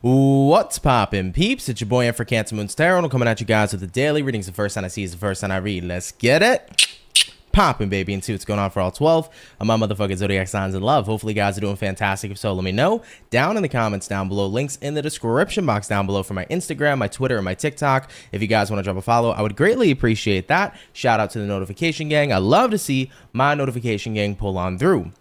What's poppin', peeps? It's your boy for CancerMoonsTarot. I'm coming at you guys with the daily readings. The first sign I see is the first sign I read. Let's get it poppin', baby, and see what's going on for all 12 of my motherfucking zodiac signs in love. Hopefully, you guys are doing fantastic. If so, let me know down in the comments down below. Links in the description box down below for my Instagram, my Twitter, and my TikTok. If you guys want to drop a follow, I would greatly appreciate that. Shout out to the notification gang. I love to see my notification gang pull on through.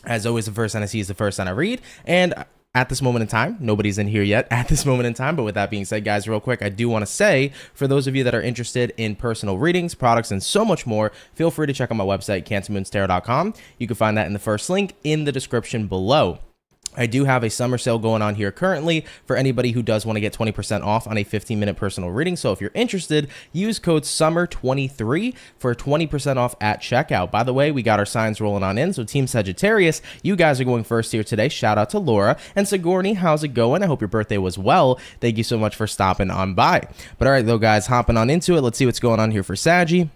As always, the first sign I see is the first sign I read, and at this moment in time, nobody's in here yet at this moment in time. But with that being said, guys, real quick, I do want to say, for those of you that are interested in personal readings, products, and so much more, feel free to check out my website, CancerMoonsTarot.com. You can find that in the first link in the description below. I do have a summer sale going on here currently for anybody who does want to get 20% off on a 15-minute personal reading. So if you're interested, use code SUMMER23 for 20% off at checkout. By the way, we got our signs rolling on in. So Team Sagittarius, you guys are going first here today. Shout out to Laura. And Sigourney, how's it going? I hope your birthday was well. Thank you so much for stopping on by. But all right, though, guys, hopping on into it. Let's see what's going on here for Saggy.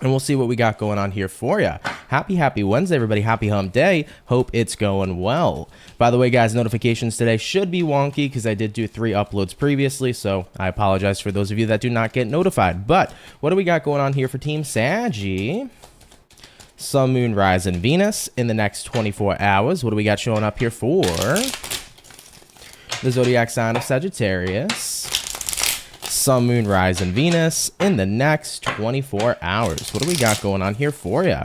And we'll see what we got going on here for you. Happy Wednesday, everybody. Happy hump day. Hope it's going well. By the way, guys, notifications today should be wonky because I did do 3 uploads previously, so I apologize for those of you that do not get notified. But what do we got going on here for Team Saggy? Sun, Moon, Rise, and Venus in the next 24 hours. What do we got showing up here for the zodiac sign of Sagittarius? Sun, Moon, Rise, and Venus in the next 24 hours. What do we got going on here for you?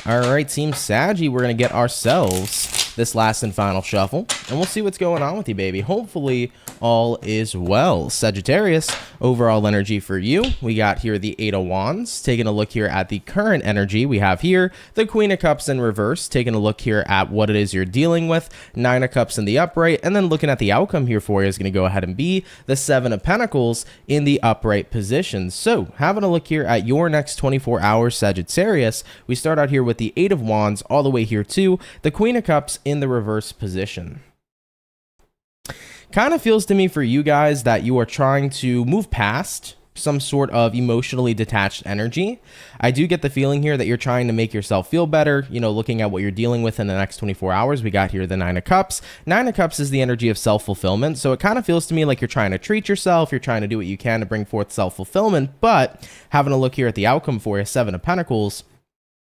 All right, Team Saggy, we're going to get ourselves this last and final shuffle, and we'll see what's going on with you, baby. Hopefully, all is well. Sagittarius, overall energy for you. We got here the 8 of Wands. Taking a look here at the current energy, we have here the Queen of Cups in reverse. Taking a look here at what it is you're dealing with. 9 of Cups in the upright, and then looking at the outcome here for you is going to go ahead and be the 7 of Pentacles in the upright position. So, having a look here at your next 24 hours, Sagittarius, we start out here with the 8 of Wands all the way here to the Queen of Cups in the reverse position. Kind of feels to me for you guys that you are trying to move past some sort of emotionally detached energy. I do get the feeling here that you're trying to make yourself feel better, you know, looking at what you're dealing with in the next 24 hours. We got here the 9 of Cups. 9 of Cups is the energy of self-fulfillment. So it kind of feels to me like you're trying to treat yourself. You're trying to do what you can to bring forth self-fulfillment. But having a look here at the outcome for you, 7 of Pentacles,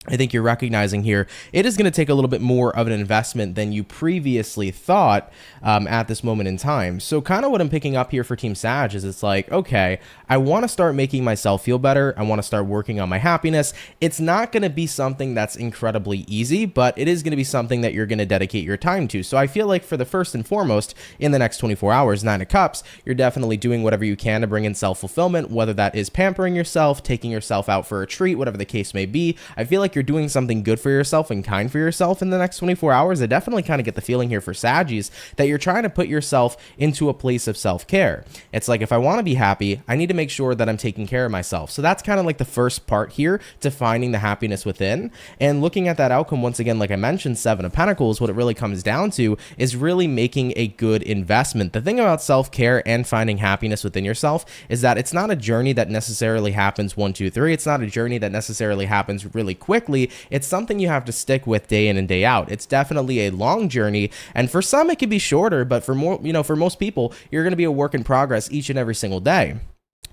I think you're recognizing here it is going to take a little bit more of an investment than you previously thought at this moment in time. So kind of what I'm picking up here for Team Sag is it's like, okay, I want to start making myself feel better. I want to start working on my happiness. It's not going to be something that's incredibly easy, but it is going to be something that you're going to dedicate your time to. So I feel like for the first and foremost, in the next 24 hours, 9 of Cups, you're definitely doing whatever you can to bring in self-fulfillment, whether that is pampering yourself, taking yourself out for a treat, whatever the case may be. I feel like you're doing something good for yourself and kind for yourself in the next 24 hours. I definitely kind of get the feeling here for Saggies that you're trying to put yourself into a place of self-care. It's like, if I want to be happy, I need to make sure that I'm taking care of myself. So that's kind of like the first part here to finding the happiness within. And looking at that outcome, once again, like I mentioned, 7 of Pentacles, what it really comes down to is really making a good investment. The thing about self-care and finding happiness within yourself is that it's not a journey that necessarily happens 1, 2, 3. It's not a journey that necessarily happens really quickly. It's something you have to stick with day in and day out. It's definitely a long journey, and for some it could be shorter, but for more, you know, for most people, you're going to be a work in progress each and every single day.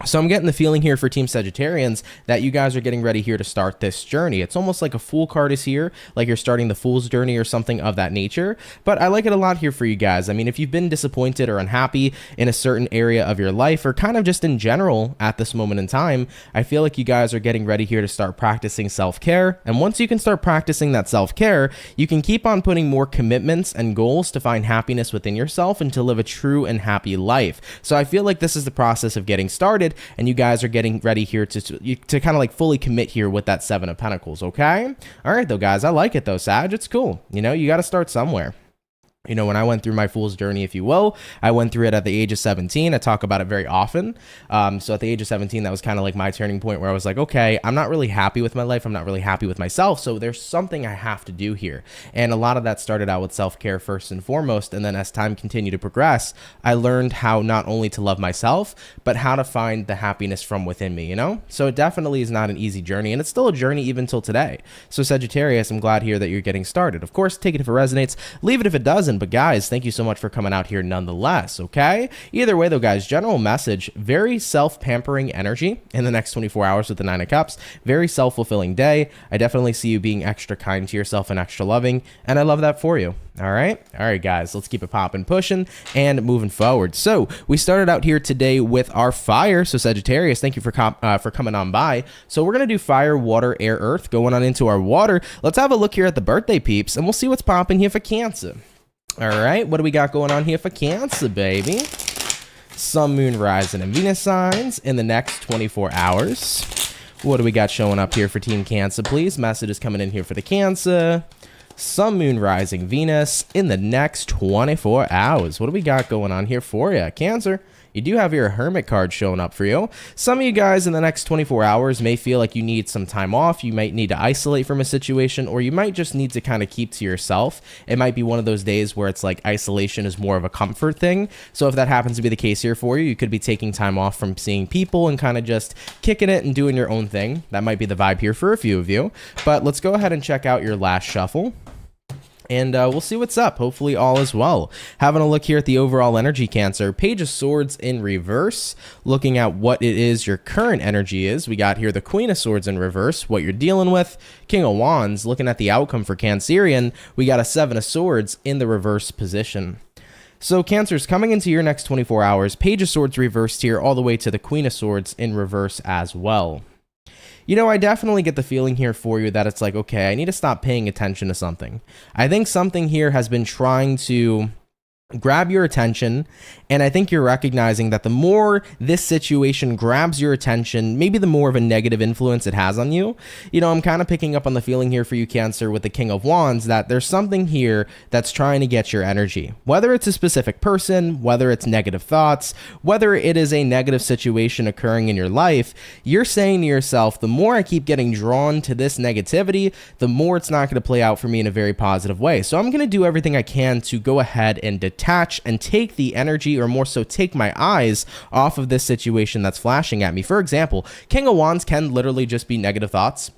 So I'm getting the feeling here for Team Sagittarians that you guys are getting ready here to start this journey. It's almost like a Fool card is here, like you're starting the Fool's journey or something of that nature. But I like it a lot here for you guys. I mean, if you've been disappointed or unhappy in a certain area of your life, or kind of just in general at this moment in time, I feel like you guys are getting ready here to start practicing self-care. And once you can start practicing that self-care, you can keep on putting more commitments and goals to find happiness within yourself and to live a true and happy life. So I feel like this is the process of getting started, and you guys are getting ready here to kind of like fully commit here with that 7 of Pentacles. Okay, all right though, guys, I like it though, Sag. It's cool. You know, you got to start somewhere. You know, when I went through my fool's journey, if you will, I went through it at the age of 17. I talk about it very often. So at the age of 17, that was kind of like my turning point where I was like, okay, I'm not really happy with my life. I'm not really happy with myself. So there's something I have to do here. And a lot of that started out with self-care first and foremost. And then as time continued to progress, I learned how not only to love myself, but how to find the happiness from within me, you know? So it definitely is not an easy journey. And it's still a journey even till today. So Sagittarius, I'm glad here that you're getting started. Of course, take it if it resonates. Leave it if it doesn't. pushing. But guys, thank you so much for coming out here nonetheless, okay? Either way though, guys, general message, very self-pampering energy in the next 24 hours with the Nine of Cups. Very self-fulfilling day. I definitely see you being extra kind to yourself and extra loving, and I love that for you. All right, guys, let's keep it popping, pushing, and moving forward. So we started out here today with our fire. So Sagittarius, thank you for coming on by. So we're gonna do fire, water, air, earth. Going on into our water. Let's have a look here at the birthday peeps, and we'll see what's popping here for Cancer. All right, what do we got going on here for Cancer, baby? Sun, Moon, Rising, and Venus signs in the next 24 hours. What do we got showing up here for Team Cancer, please? Messages coming in here for the Cancer. Sun, Moon, Rising, Venus in the next 24 hours. What do we got going on here for you? Cancer, you do have your Hermit card showing up for you. Some of you guys in the next 24 hours may feel like you need some time off. You might need to isolate from a situation, or you might just need to kind of keep to yourself. It might be one of those days where it's like isolation is more of a comfort thing. So if that happens to be the case here for you, you could be taking time off from seeing people and kind of just kicking it and doing your own thing. That might be the vibe here for a few of you. But let's go ahead and check out your last shuffle. And we'll see what's up. Hopefully all is well. Having a look here at the overall energy, Cancer. Page of Swords in reverse. Looking at what it is your current energy is. We got here the Queen of Swords in reverse. What you're dealing with. King of Wands. Looking at the outcome for Cancerian. We got a Seven of Swords in the reverse position. So Cancer's coming into your next 24 hours. Page of Swords reversed here all the way to the Queen of Swords in reverse as well. You know, I definitely get the feeling here for you that it's like, okay, I need to stop paying attention to something. I think something here has been trying to grab your attention, and I think you're recognizing that the more this situation grabs your attention, maybe the more of a negative influence it has on you. You know, I'm kind of picking up on the feeling here for you, Cancer, with the King of Wands, that there's something here that's trying to get your energy. Whether it's a specific person, whether it's negative thoughts, whether it is a negative situation occurring in your life, you're saying to yourself, the more I keep getting drawn to this negativity, the more it's not going to play out for me in a very positive way. So I'm going to do everything I can to go ahead and detach and take the energy, or more so take my eyes off of this situation that's flashing at me. For example, King of Wands can literally just be negative thoughts.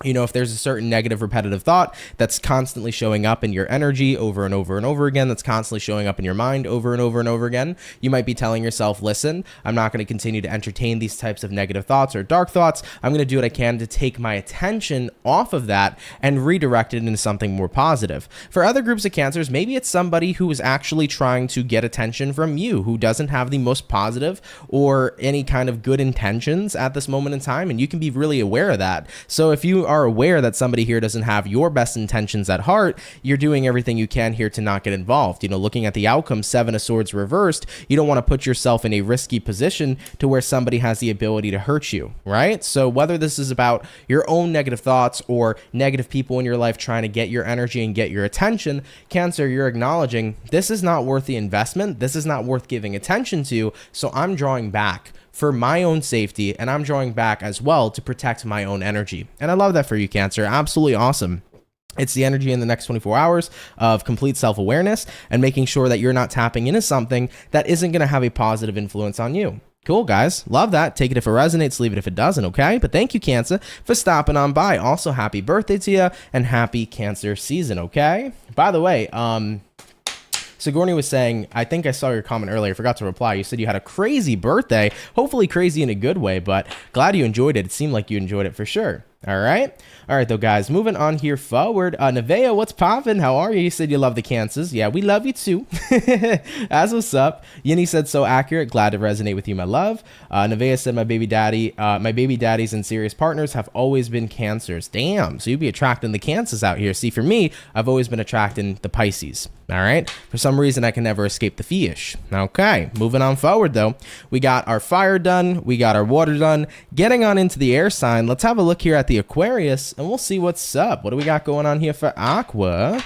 You know, if there's a certain negative repetitive thought that's constantly showing up in your energy over and over and over again, that's constantly showing up in your mind over and over and over again, you might be telling yourself, listen, I'm not going to continue to entertain these types of negative thoughts or dark thoughts. I'm going to do what I can to take my attention off of that and redirect it into something more positive. For other groups of Cancers, maybe it's somebody who is actually trying to get attention from you, who doesn't have the most positive or any kind of good intentions at this moment in time, and you can be really aware of that. So if you are aware that somebody here doesn't have your best intentions at heart, you're doing everything you can here to not get involved. You know, looking at the outcome, Seven of Swords reversed, you don't want to put yourself in a risky position to where somebody has the ability to hurt you, right? So whether this is about your own negative thoughts or negative people in your life trying to get your energy and get your attention, Cancer, you're acknowledging this is not worth the investment. This is not worth giving attention to. So I'm drawing back for my own safety, and I'm drawing back as well to protect my own energy. And I love that for you, Cancer. Absolutely awesome. It's the energy in the next 24 hours of complete self-awareness and making sure that you're not tapping into something that isn't going to have a positive influence on you. Cool, guys. Love that. Take it if it resonates, leave it if it doesn't, okay? But thank you, Cancer, for stopping on by. Also, happy birthday to you and happy Cancer season, okay? By the way, Sigourney was saying, I think I saw your comment earlier, I forgot to reply. You said you had a crazy birthday, hopefully crazy in a good way, but glad you enjoyed it. It seemed like you enjoyed it for sure. All right, though, guys, moving on here forward. Nevea, what's poppin'? How are you? You said you love the Cancers. Yeah, we love you too. As what's up. Yinny said, so accurate. Glad to resonate with you, my love. Nevea said, my baby daddies and serious partners have always been Cancers. Damn, so you'd be attracting the Cancers out here. See, for me, I've always been attracting the Pisces. All right, for some reason, I can never escape the fish. Okay, moving on forward, though. We got our fire done. We got our water done. Getting on into the air sign. Let's have a look here at the Aquarius, and we'll see what's up. What do we got going on here for Aqua?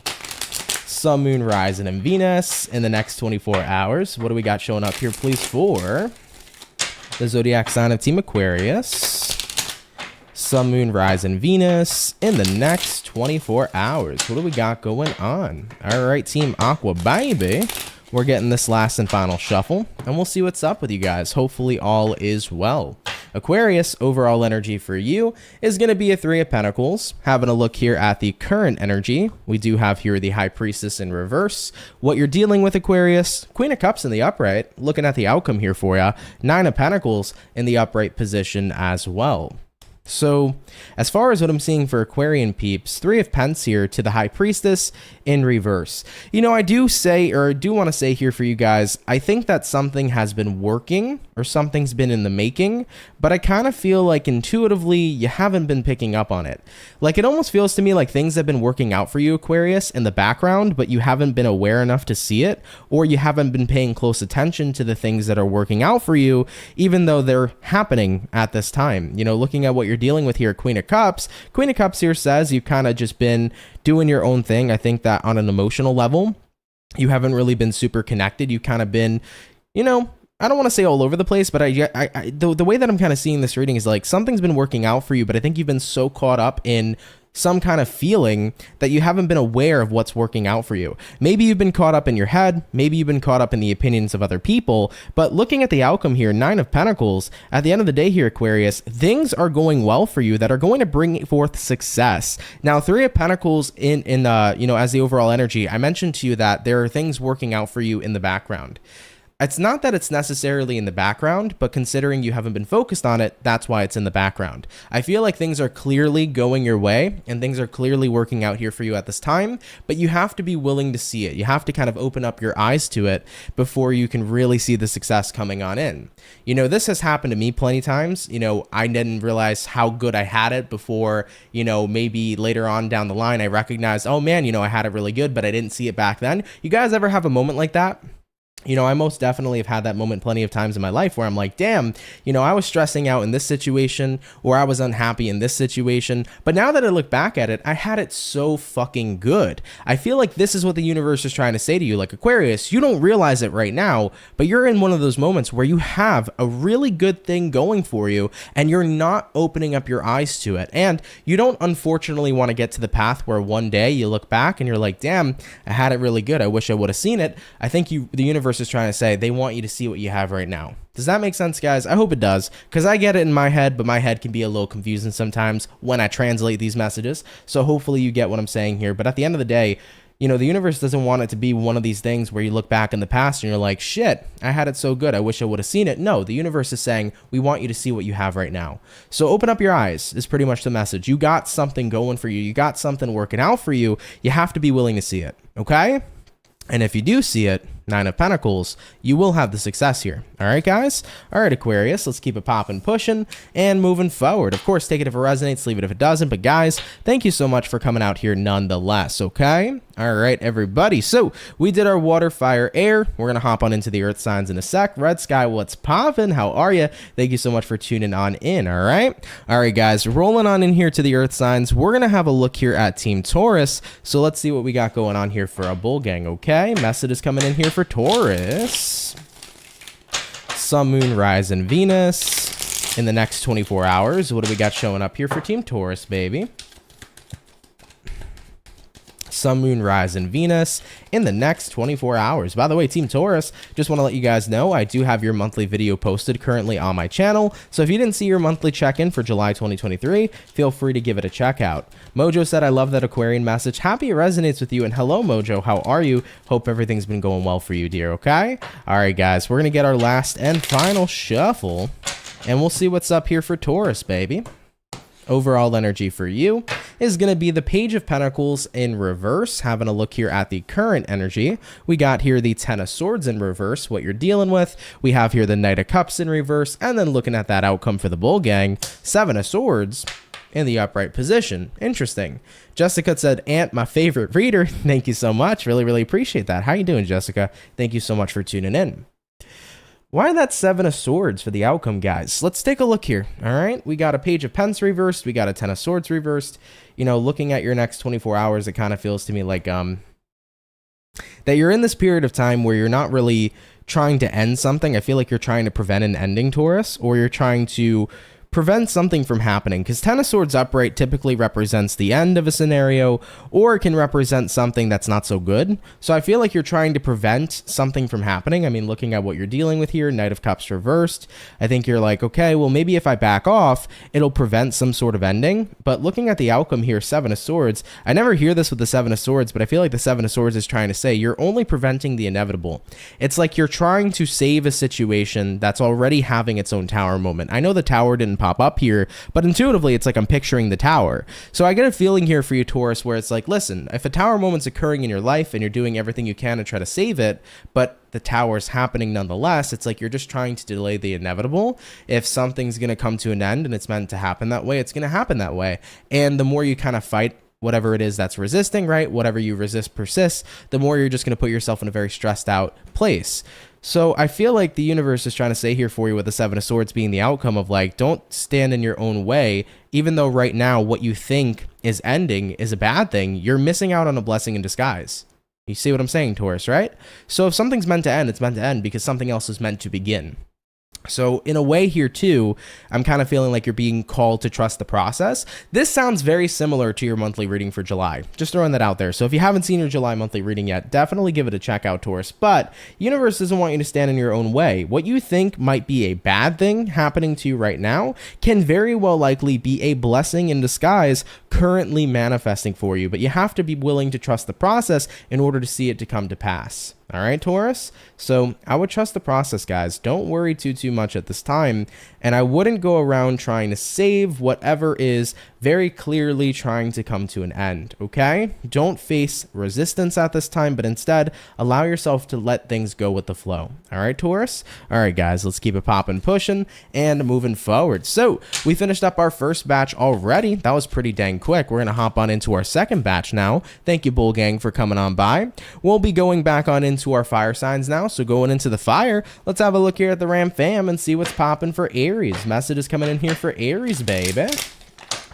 Sun, Moon, Rising, and Venus in the next 24 hours. What do we got showing up here, please, for the zodiac sign of Team Aquarius? Sun, Moon, Rising, Venus in the next 24 hours. What do we got going on? All right, Team Aqua, baby. We're getting this last and final shuffle, and we'll see what's up with you guys. Hopefully all is well. Aquarius, overall energy for you is going to be a Three of Pentacles. Having a look here at the current energy, we do have here the High Priestess in reverse. What you're dealing with, Aquarius, Queen of Cups in the upright. Looking at the outcome here for you, Nine of Pentacles in the upright position as well. So as far as what I'm seeing for Aquarian peeps, Three of Pentacles here to the High Priestess in reverse. You know, I do want to say here for you guys, I think that something has been working or something's been in the making, but I kind of feel like intuitively you haven't been picking up on it. Like it almost feels to me like things have been working out for you, Aquarius, in the background, but you haven't been aware enough to see it, or you haven't been paying close attention to the things that are working out for you, even though they're happening at this time. You know, looking at what you're dealing with here, Queen of Cups here says you've kind of just been doing your own thing. I think that on an emotional level, you haven't really been super connected. You've kind of been, you know, I don't want to say all over the place, but the way that I'm kind of seeing this reading is like something's been working out for you, but I think you've been so caught up in some kind of feeling that you haven't been aware of what's working out for you. Maybe you've been caught up in your head, maybe you've been caught up in the opinions of other people, but looking at the outcome here, Nine of Pentacles, at the end of the day here, Aquarius, things are going well for you that are going to bring forth success. Now, Three of Pentacles you know, as the overall energy, I mentioned to you that there are things working out for you in the background. It's not that it's necessarily in the background, but considering you haven't been focused on it, that's why it's in the background. I feel like things are clearly going your way and things are clearly working out here for you at this time, but you have to be willing to see it. You have to kind of open up your eyes to it before you can really see the success coming on in. You know, this has happened to me plenty times. You know, I didn't realize how good I had it before, you know, maybe later on down the line, I recognized, oh man, you know, I had it really good, but I didn't see it back then. You guys ever have a moment like that? You know, I most definitely have had that moment plenty of times in my life where I'm like, damn, you know, I was stressing out in this situation or I was unhappy in this situation. But now that I look back at it, I had it so fucking good. I feel like this is what the universe is trying to say to you. Like, Aquarius, you don't realize it right now, but you're in one of those moments where you have a really good thing going for you and you're not opening up your eyes to it. And you don't unfortunately want to get to the path where one day you look back and you're like, damn, I had it really good. I wish I would have seen it. I think the universe is trying to say they want you to see what you have right now. Does that make sense, guys? I hope it does, because I get it in my head, but my head can be a little confusing sometimes when I translate these messages. So hopefully you get what I'm saying here. But at the end of the day, you know, the universe doesn't want it to be one of these things where you look back in the past and you're like, shit, I had it so good. I wish I would have seen it. No, the universe is saying, we want you to see what you have right now. So open up your eyes is pretty much the message. You got something going for you. You got something working out for you. You have to be willing to see it. Okay? And if you do see it, Nine of Pentacles, you will have the success here. All right, guys? All right, Aquarius, let's keep it popping, pushing, and moving forward. Of course, take it if it resonates, leave it if it doesn't. But guys, thank you so much for coming out here nonetheless, okay? All right, everybody. So we did our water, fire, air. We're going to hop on into the earth signs in a sec. Red Sky, what's poppin'? How are you? Thank you so much for tuning on in, all right? All right, guys, rolling on in here to the earth signs. We're going to have a look here at Team Taurus. So let's see what we got going on here for a bull gang, okay? Message is coming in here for Taurus. Sun, Moon, Rise, and Venus in the next 24 hours. What do we got showing up here for Team Taurus, baby? Sun, Moon, Rise, and Venus in the next 24 hours. By the way, Team Taurus, just want to let you guys know, I do have your monthly video posted currently on my channel. So if you didn't see your monthly check-in for July 2023, feel free to give it a check out. Mojo said, I love that Aquarian message. Happy it resonates with you. And hello, Mojo. How are you? Hope everything's been going well for you, dear. Okay? All right, guys. We're going to get our last and final shuffle. And we'll see what's up here for Taurus, baby. Overall energy for you is going to be the Page of Pentacles in reverse. Having a look here at the current energy, we got here the Ten of Swords in reverse, what you're dealing with. We have here the Knight of Cups in reverse, and then looking at that outcome for the bull gang, Seven of Swords in the upright position. Interesting. Jessica said, Aunt, my favorite reader. Thank you so much. Really, really appreciate that. How you doing, Jessica? Thank you so much for tuning in. Why that Seven of Swords for the outcome, guys? Let's take a look here. All right, we got a Page of Pentacles reversed. We got a Ten of Swords reversed. You know, looking at your next 24 hours, it kind of feels to me like that you're in this period of time where you're not really trying to end something. I feel like you're trying to prevent an ending, Taurus, or you're trying to prevent something from happening, because Ten of Swords upright typically represents the end of a scenario, or it can represent something that's not so good. So I feel like you're trying to prevent something from happening. I mean, looking at what you're dealing with here, Knight of Cups reversed, I think you're like, okay, well, maybe if I back off, it'll prevent some sort of ending. But looking at the outcome here, Seven of Swords, I never hear this with the Seven of Swords, but I feel like the Seven of Swords is trying to say you're only preventing the inevitable. It's like you're trying to save a situation that's already having its own tower moment. I know the tower didn't pop up here, but intuitively it's like I'm picturing the tower. So I get a feeling here for you, Taurus, where it's like, listen, if a tower moment's occurring in your life and you're doing everything you can to try to save it, but the tower's happening nonetheless, it's like you're just trying to delay the inevitable. If something's going to come to an end and it's meant to happen that way, it's going to happen that way. And the more you kind of fight whatever it is that's resisting, right? Whatever you resist persists, the more you're just going to put yourself in a very stressed out place. So I feel like the universe is trying to say here for you, with the Seven of Swords being the outcome of like, don't stand in your own way, even though right now what you think is ending is a bad thing. You're missing out on a blessing in disguise. You see what I'm saying, Taurus, right? So if something's meant to end, it's meant to end because something else is meant to begin. So in a way here too, I'm kind of feeling like you're being called to trust the process. This sounds very similar to your monthly reading for July. Just throwing that out there. So if you haven't seen your July monthly reading yet, definitely give it a check out, Taurus. But universe doesn't want you to stand in your own way. What you think might be a bad thing happening to you right now can very well likely be a blessing in disguise currently manifesting for you. But you have to be willing to trust the process in order to see it to come to pass. All right, Taurus? So I would trust the process, guys. Don't worry too much at this time. And I wouldn't go around trying to save whatever is very clearly trying to come to an end, okay? Don't face resistance at this time, but instead allow yourself to let things go with the flow. All right, Taurus? All right, guys, let's keep it popping, pushing, and moving forward. So we finished up our first batch already. That was pretty dang quick. We're going to hop on into our second batch now. Thank you, Bull Gang, for coming on by. We'll be going back on into our fire signs now. So going into the fire, let's have a look here at the Ram fam and see what's popping for Aries. Message is coming in here for Aries, baby.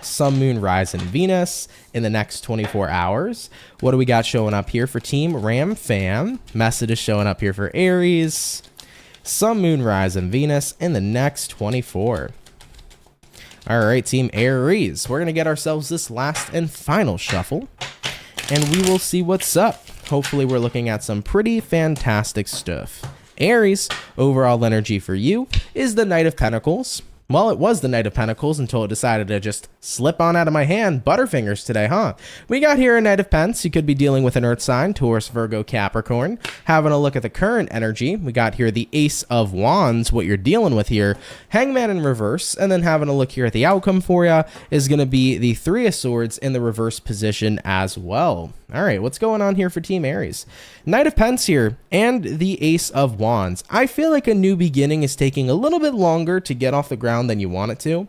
Sun, Moon, Rise, and Venus in the next 24 hours. What do we got showing up here for Team Ram fam? Message is showing up here for Aries. Sun, Moon, Rise, and Venus in the next 24. All right, Team Aries. We're going to get ourselves this last and final shuffle, and we will see what's up. Hopefully, we're looking at some pretty fantastic stuff. Aries, overall energy for you is the Knight of Pentacles. Well, it was the Knight of Pentacles until it decided to just slip on out of my hand. Butterfingers today, huh? We got here a Knight of Pents. You could be dealing with an Earth sign, Taurus, Virgo, Capricorn. Having a look at the current energy, we got here the Ace of Wands, what you're dealing with here, Hangman in reverse, and then having a look here at the outcome for you is going to be the Three of Swords in the reverse position as well. All right, what's going on here for Team Aries? Knight of Pents here and the Ace of Wands. I feel like a new beginning is taking a little bit longer to get off the ground than you want it to.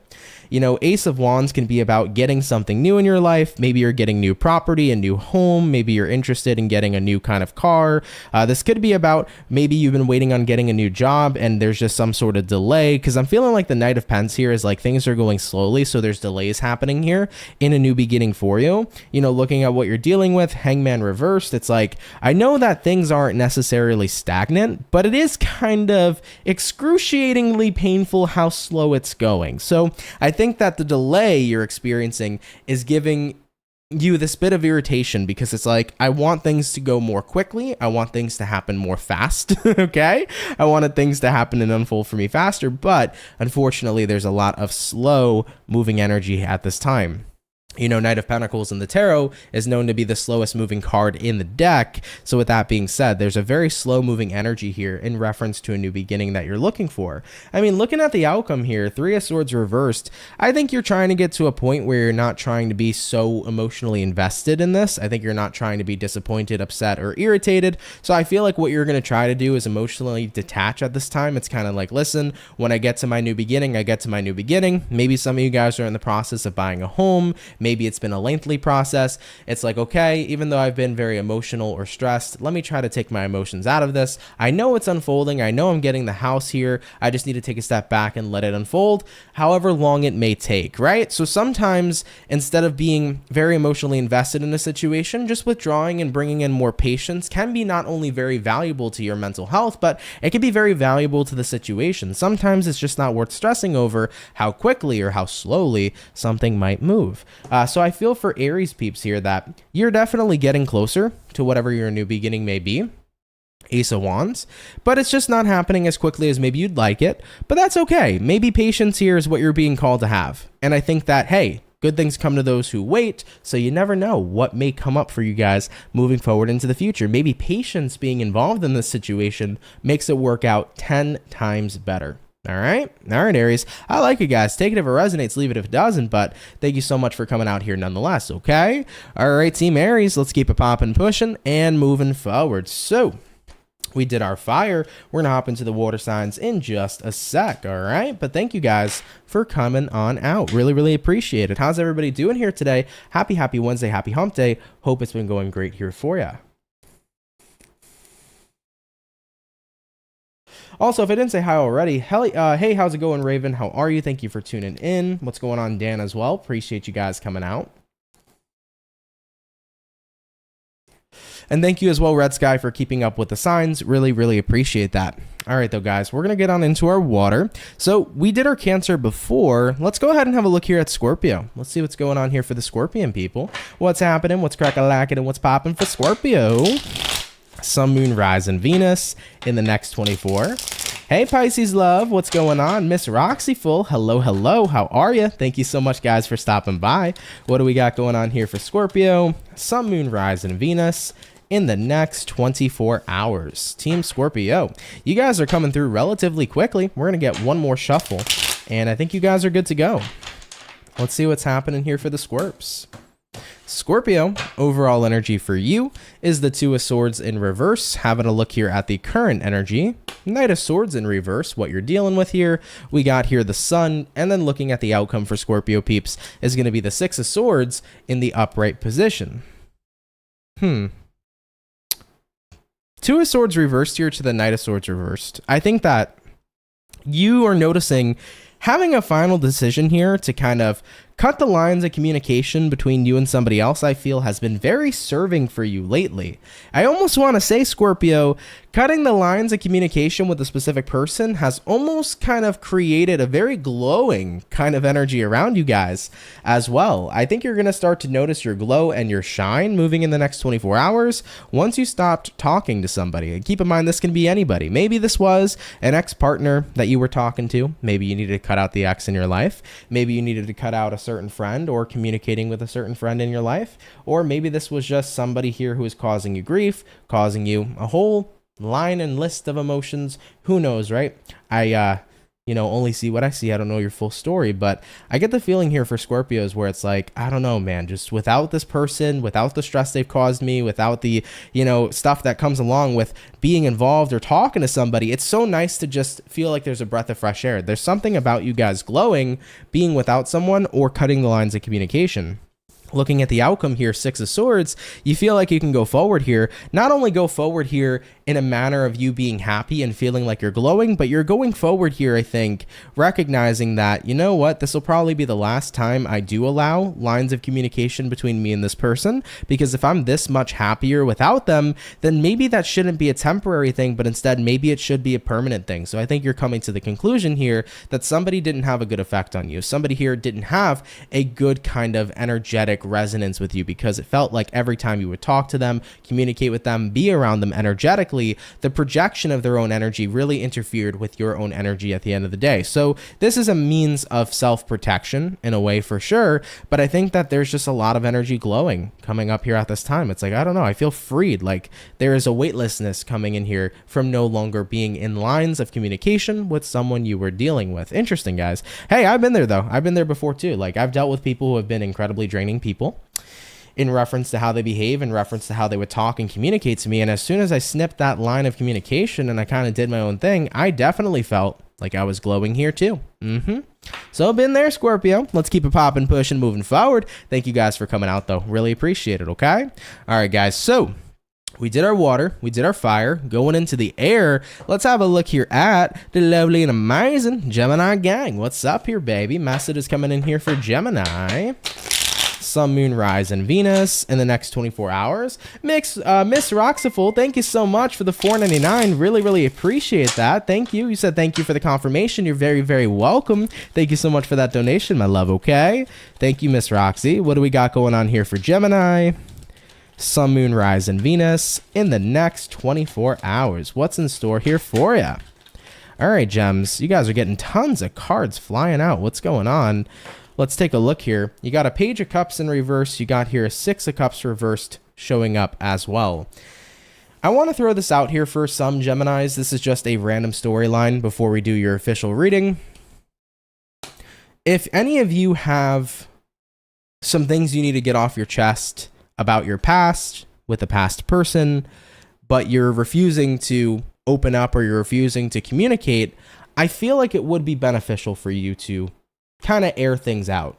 You know, Ace of Wands can be about getting something new in your life. Maybe you're getting new property, a new home. Maybe you're interested in getting a new kind of car. This could be about maybe you've been waiting on getting a new job and there's just some sort of delay, because I'm feeling like the Knight of Pents here is like things are going slowly, so there's delays happening here in a new beginning for you. You know, looking at what you're dealing with, Hangman reversed, it's like, I know that things aren't necessarily stagnant, but it is kind of excruciatingly painful how slow it's going. So I think that the delay you're experiencing is giving you this bit of irritation, because it's like, I want things to go more quickly. I want things to happen more fast. Okay. I wanted things to happen and unfold for me faster, but unfortunately there's a lot of slow moving energy at this time. You know, Knight of Pentacles in the tarot is known to be the slowest moving card in the deck. So with that being said, there's a very slow moving energy here in reference to a new beginning that you're looking for. I mean, looking at the outcome here, Three of Swords reversed, I think you're trying to get to a point where you're not trying to be so emotionally invested in this. I think you're not trying to be disappointed, upset, or irritated. So I feel like what you're going to try to do is emotionally detach at this time. It's kind of like, listen, when I get to my new beginning, I get to my new beginning. Maybe some of you guys are in the process of buying a home. Maybe it's been a lengthy process. It's like, okay, even though I've been very emotional or stressed, let me try to take my emotions out of this. I know it's unfolding. I know I'm getting the house here. I just need to take a step back and let it unfold, however long it may take, right? So sometimes instead of being very emotionally invested in a situation, just withdrawing and bringing in more patience can be not only very valuable to your mental health, but it can be very valuable to the situation. Sometimes it's just not worth stressing over how quickly or how slowly something might move. So I feel for Aries peeps here that you're definitely getting closer to whatever your new beginning may be. Ace of Wands, but it's just not happening as quickly as maybe you'd like it, but that's okay. Maybe patience here is what you're being called to have. And I think that, hey, good things come to those who wait, so you never know what may come up for you guys moving forward into the future. Maybe patience being involved in this situation makes it work out 10 times better. All right, Aries. I like it, guys. Take it if it resonates, leave it if it doesn't, but thank you so much for coming out here nonetheless, okay? All right, Team Aries, let's keep it popping, pushing, and moving forward. So we did our fire. We're gonna hop into the water signs in just a sec, all right? But thank you guys for coming on out. Really appreciate it. How's everybody doing here today? Happy Wednesday, happy hump day. Hope it's been going great here for you. Also, if I didn't say hi already, hey, how's it going, Raven? How are you? Thank you for tuning in. What's going on, Dan, as well? Appreciate you guys coming out. And thank you as well, Red Sky, for keeping up with the signs. Really appreciate that. All right, though, guys, we're going to get on into our water. So we did our Cancer before. Let's go ahead and have a look here at Scorpio. Let's see what's going on here for the Scorpion people. What's happening? What's crack-a-lackin' and what's popping for Scorpio? Sun, Moon, Rise, and Venus in the next 24. Hey, Pisces love, what's going on? Miss Roxyful, hello, how are you? Thank you so much, guys, for stopping by. What do we got going on here for Scorpio? Sun, Moon, Rise, and Venus in the next 24 hours. Team Scorpio, you guys are coming through relatively quickly. We're going to get one more shuffle, and I think you guys are good to go. Let's see what's happening here for the Scorps. Scorpio, overall energy for you is the Two of Swords in reverse. Having a look here at the current energy, Knight of Swords in reverse, what you're dealing with here. We got here the Sun, and then looking at the outcome for Scorpio peeps is going to be the Six of Swords in the upright position. Two of Swords reversed here to the Knight of Swords reversed. I think that you are noticing having a final decision here to kind of cut the lines of communication between you and somebody else, I feel, has been very serving for you lately. I almost want to say, Scorpio, cutting the lines of communication with a specific person has almost kind of created a very glowing kind of energy around you guys as well. I think you're going to start to notice your glow and your shine moving in the next 24 hours once you stopped talking to somebody. And keep in mind, this can be anybody. Maybe this was an ex-partner that you were talking to. Maybe you needed to cut out the ex in your life. Maybe you needed to cut out a certain friend or communicating with a certain friend in your life. Or maybe this was just somebody here who is causing you grief, causing you a whole line and list of emotions. Who knows, right? I only see what I see. I don't know your full story, but I get the feeling here for Scorpios where it's like, I don't know, man, just without this person, without the stress they've caused me, without the, stuff that comes along with being involved or talking to somebody, it's so nice to just feel like there's a breath of fresh air. There's something about you guys glowing, being without someone or cutting the lines of communication. Looking at the outcome here, Six of Swords, you feel like you can go forward here. Not only go forward here in a manner of you being happy and feeling like you're glowing, but you're going forward here, I think, recognizing that, you know what, this will probably be the last time I do allow lines of communication between me and this person, because if I'm this much happier without them, then maybe that shouldn't be a temporary thing, but instead maybe it should be a permanent thing. So I think you're coming to the conclusion here that somebody didn't have a good effect on you. Somebody here didn't have a good kind of energetic resonance with you, because it felt like every time you would talk to them, communicate with them, be around them energetically, the projection of their own energy really interfered with your own energy at the end of the day. So this is a means of self-protection in a way, for sure, but I think that there's just a lot of energy glowing coming up here at this time. It's like, I don't know, I feel freed. Like there is a weightlessness coming in here from no longer being in lines of communication with someone you were dealing with. Interesting, guys. Hey, I've been there though. I've been there before too. Like I've dealt with people who have been incredibly draining people. in reference to how they behave, in reference to how they would talk and communicate to me. And as soon as I snipped that line of communication and I kind of did my own thing, I definitely felt like I was glowing here too. So been there, Scorpio. Let's keep it popping, pushing, moving forward. Thank you guys for coming out though. Really appreciate it, okay? All right, guys. So we did our water, we did our fire, going into the air. Let's have a look here at the lovely and amazing Gemini gang. What's up here, baby? Message is coming in here for Gemini. Sun, Moon, Rise, and Venus in the next 24 hours. Miss Roxaful, thank you so much for the $4.99. Really appreciate that. Thank you. You said thank you for the confirmation. You're very welcome. Thank you so much for that donation, my love, okay? Thank you, Miss Roxy. What do we got going on here for Gemini? Sun, Moon, Rise, and Venus in the next 24 hours. What's in store here for you? All right, Gems. You guys are getting tons of cards flying out. What's going on? Let's take a look here. You got a Page of Cups in reverse. You got here a Six of Cups reversed showing up as well. I want to throw this out here for some Geminis. This is just a random storyline before we do your official reading. If any of you have some things you need to get off your chest about your past with a past person, but you're refusing to open up or you're refusing to communicate, I feel like it would be beneficial for you to kind of air things out,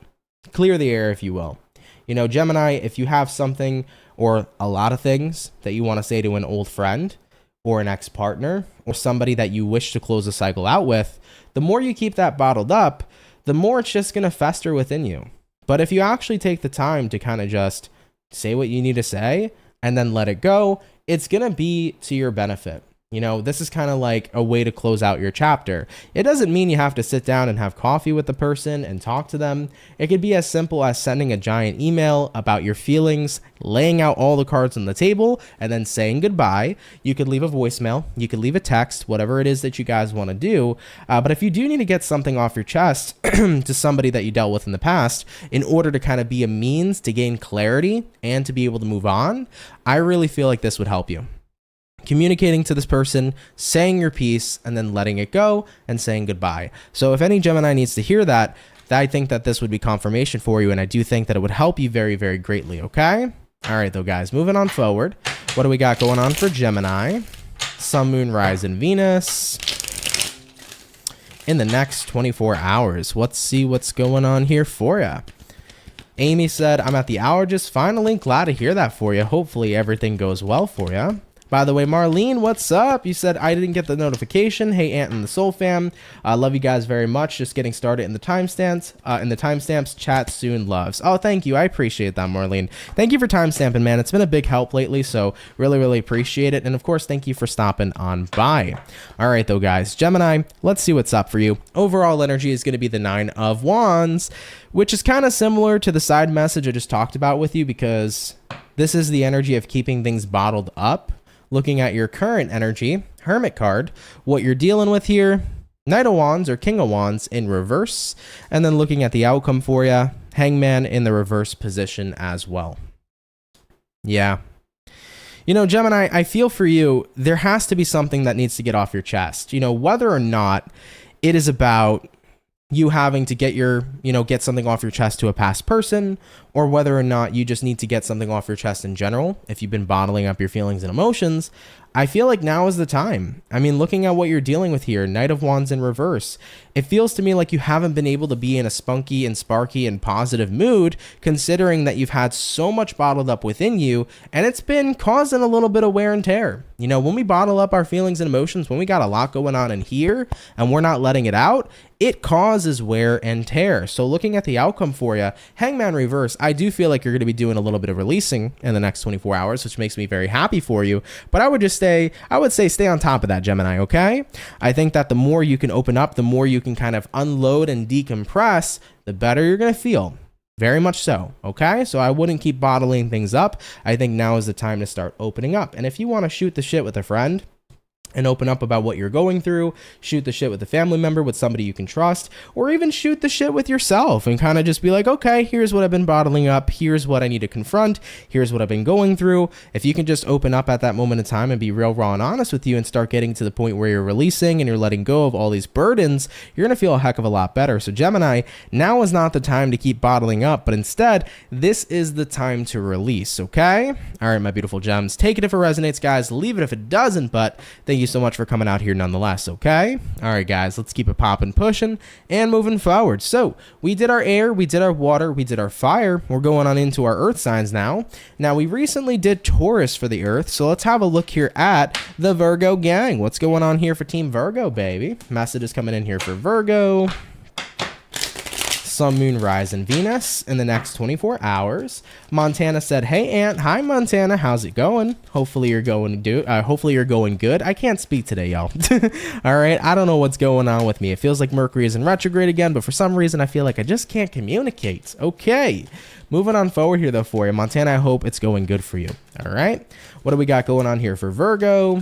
clear the air, if you will. You know, Gemini, if you have something or a lot of things that you want to say to an old friend or an ex-partner or somebody that you wish to close a cycle out with, the more you keep that bottled up, the more it's just going to fester within you. But if you actually take the time to kind of just say what you need to say and then let it go, it's going to be to your benefit. You know, this is kind of like a way to close out your chapter. It doesn't mean you have to sit down and have coffee with the person and talk to them. It could be as simple as sending a giant email about your feelings, laying out all the cards on the table, and then saying goodbye. You could leave a voicemail. You could leave a text, whatever it is that you guys want to do. But if you do need to get something off your chest to somebody that you dealt with in the past, in order to kind of be a means to gain clarity and to be able to move on, I really feel like this would help you. Communicating to this person, saying your piece, and then letting it go and saying goodbye. So if any Gemini needs to hear that, I think that this would be confirmation for you, and I do think that it would help you very greatly, okay? All right, though, guys, moving on forward. What do we got going on for Gemini? Sun, Moon, Rise, and Venus in the next 24 hours. Let's see what's going on here for you. Amy said, I'm at the hour, just finally. Glad to hear that for you. Hopefully everything goes well for you. By the way, Marlene, what's up? You said I didn't get the notification. Hey, Ant and the Soul Fam. I love you guys very much. Just getting started in the timestamps. Chat soon, loves. Oh, thank you. I appreciate that, Marlene. Thank you for timestamping, man. It's been a big help lately, so really appreciate it. And of course, thank you for stopping on by. All right, though, guys. Gemini, let's see what's up for you. Overall energy is going to be the Nine of Wands, which is kind of similar to the side message I just talked about with you, because this is the energy of keeping things bottled up. Looking at your current energy, Hermit card, what you're dealing with here, Knight of Wands or King of Wands in reverse, and then looking at the outcome for you, Hangman in the reverse position as well. Yeah. You know, Gemini, I feel for you, there has to be something that needs to get off your chest. You know, whether or not it is about you having to get something off your chest to a past person, or whether or not you just need to get something off your chest in general. If you've been bottling up your feelings and emotions, I feel like now is the time. I mean, looking at what you're dealing with here, Knight of Wands in reverse, it feels to me like you haven't been able to be in a spunky and sparky and positive mood, considering that you've had so much bottled up within you, and it's been causing a little bit of wear and tear. You know, when we bottle up our feelings and emotions, when we got a lot going on in here and we're not letting it out, it causes wear and tear. So looking at the outcome for you, Hangman reverse, I do feel like you're going to be doing a little bit of releasing in the next 24 hours, which makes me very happy for you. But I would say stay on top of that, Gemini, okay? I think that the more you can open up, the more you can kind of unload and decompress, the better you're going to feel. Very much so, okay? So I wouldn't keep bottling things up. I think now is the time to start opening up. And if you want to shoot the shit with a friend, and open up about what you're going through. Shoot the shit with a family member, with somebody you can trust, or even shoot the shit with yourself and kind of just be like, okay, here's what I've been bottling up. Here's what I need to confront. Here's what I've been going through. If you can just open up at that moment in time and be real, raw, and honest with you and start getting to the point where you're releasing and you're letting go of all these burdens, you're going to feel a heck of a lot better. So Gemini, now is not the time to keep bottling up, but instead, this is the time to release, okay? All right, my beautiful gems. Take it if it resonates, guys. Leave it if it doesn't, but thank you so much for coming out here nonetheless, okay? All right, guys, let's keep it popping, pushing, and moving forward. So we did our air, we did our water, we did our fire. We're going on into our earth signs now. Now, we recently did Taurus for the earth, so let's have a look here at the Virgo gang. What's going on here for Team Virgo, baby? Message is coming in here for Virgo. Sun, Moon, Rise, and Venus in the next 24 hours. Montana said, "Hey, Aunt. Hi, Montana. How's it going? Hopefully you're going good. I can't speak today, y'all. All right. I don't know what's going on with me. It feels like Mercury is in retrograde again, but for some reason I feel like I just can't communicate. Okay. Moving on forward here though for you, Montana. I hope it's going good for you. All right. What do we got going on here for Virgo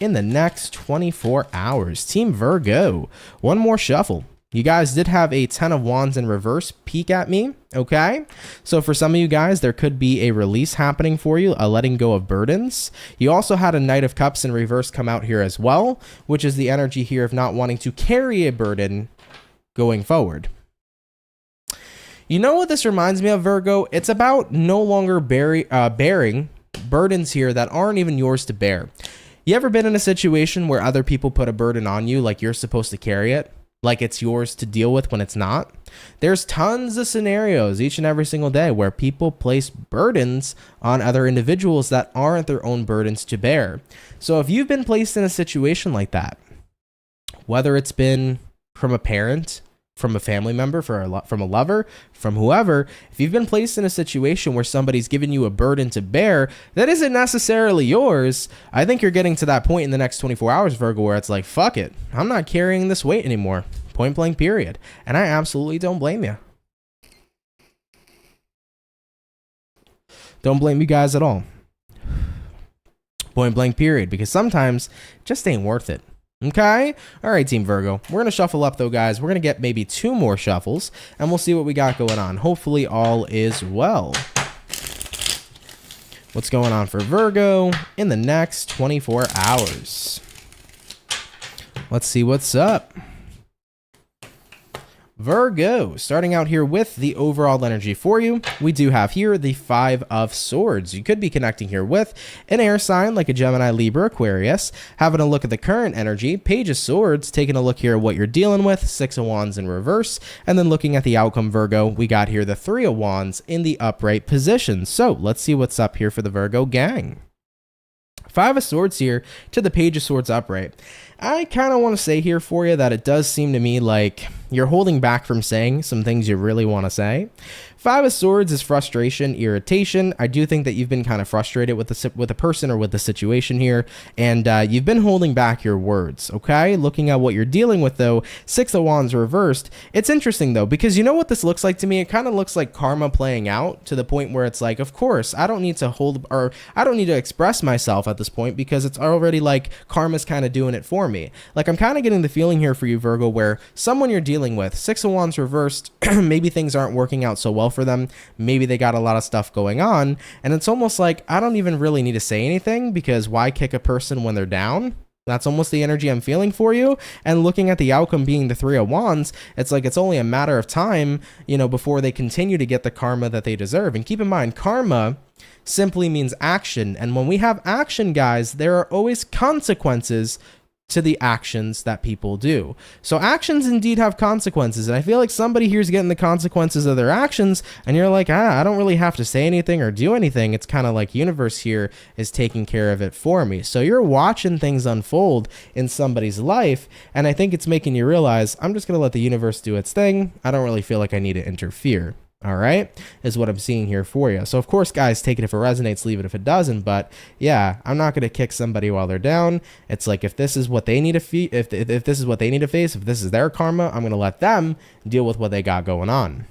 in the next 24 hours? Team Virgo. One more shuffle. You guys did have a 10 of Wands in reverse peek at me, okay? So for some of you guys, there could be a release happening for you, a letting go of burdens. You also had a Knight of Cups in reverse come out here as well, which is the energy here of not wanting to carry a burden going forward. You know what this reminds me of, Virgo? It's about no longer bearing burdens here that aren't even yours to bear. You ever been in a situation where other people put a burden on you like you're supposed to carry it? Like it's yours to deal with when it's not? There's tons of scenarios each and every single day where people place burdens on other individuals that aren't their own burdens to bear. So if you've been placed in a situation like that, whether it's been from a parent, from a family member, from a lover, from whoever, if you've been placed in a situation where somebody's given you a burden to bear that isn't necessarily yours, I think you're getting to that point in the next 24 hours, Virgo, where it's like, fuck it, I'm not carrying this weight anymore. Point blank, period. And I absolutely don't blame you. Don't blame you guys at all. Point blank, period. Because sometimes it just ain't worth it. Okay. All right, Team Virgo. We're going to shuffle up though, guys. We're going to get maybe 2 more shuffles and we'll see what we got going on. Hopefully all is well. What's going on for Virgo in the next 24 hours? Let's see what's up. Virgo, starting out here with the overall energy for you, we do have here the 5 of Swords. You could be connecting here with an air sign like a Gemini, Libra, Aquarius, having a look at the current energy, Page of Swords, taking a look here at what you're dealing with, 6 of Wands in reverse, and then looking at the outcome, Virgo, we got here the 3 of Wands in the upright position. So let's see what's up here for the Virgo gang. 5 of Swords here to the Page of Swords upright. I kind of want to say here for you that it does seem to me like you're holding back from saying some things you really want to say. 5 of Swords is frustration, irritation. I do think that you've been kind of frustrated with the person or with the situation here, and you've been holding back your words, okay? Looking at what you're dealing with, though, 6 of Wands reversed. It's interesting, though, because you know what this looks like to me? It kind of looks like karma playing out to the point where it's like, of course, I don't need to express myself at this point because it's already like karma's kind of doing it for me. Like, I'm kind of getting the feeling here for you, Virgo, where someone you're dealing with, 6 of Wands reversed, maybe things aren't working out so well for them. Maybe they got a lot of stuff going on, and it's almost like I don't even really need to say anything because why kick a person when they're down? That's almost the energy I'm feeling for you. And looking at the outcome being the 3 of Wands, it's like it's only a matter of time, you know, before they continue to get the karma that they deserve. And keep in mind, karma simply means action, and when we have action, guys, there are always consequences to the actions that people do. So actions indeed have consequences, and I feel like somebody here's getting the consequences of their actions, and you're like, I don't really have to say anything or do anything. It's kind of like universe here is taking care of it for me. So you're watching things unfold in somebody's life, and I think it's making you realize, I'm just going to let the universe do its thing. I don't really feel like I need to interfere. All right, is what I'm seeing here for you. So of course, guys, take it if it resonates, leave it if it doesn't. But yeah, I'm not going to kick somebody while they're down. It's like if this is what they need to if this is what they need to face, if this is their karma, I'm going to let them deal with what they got going on.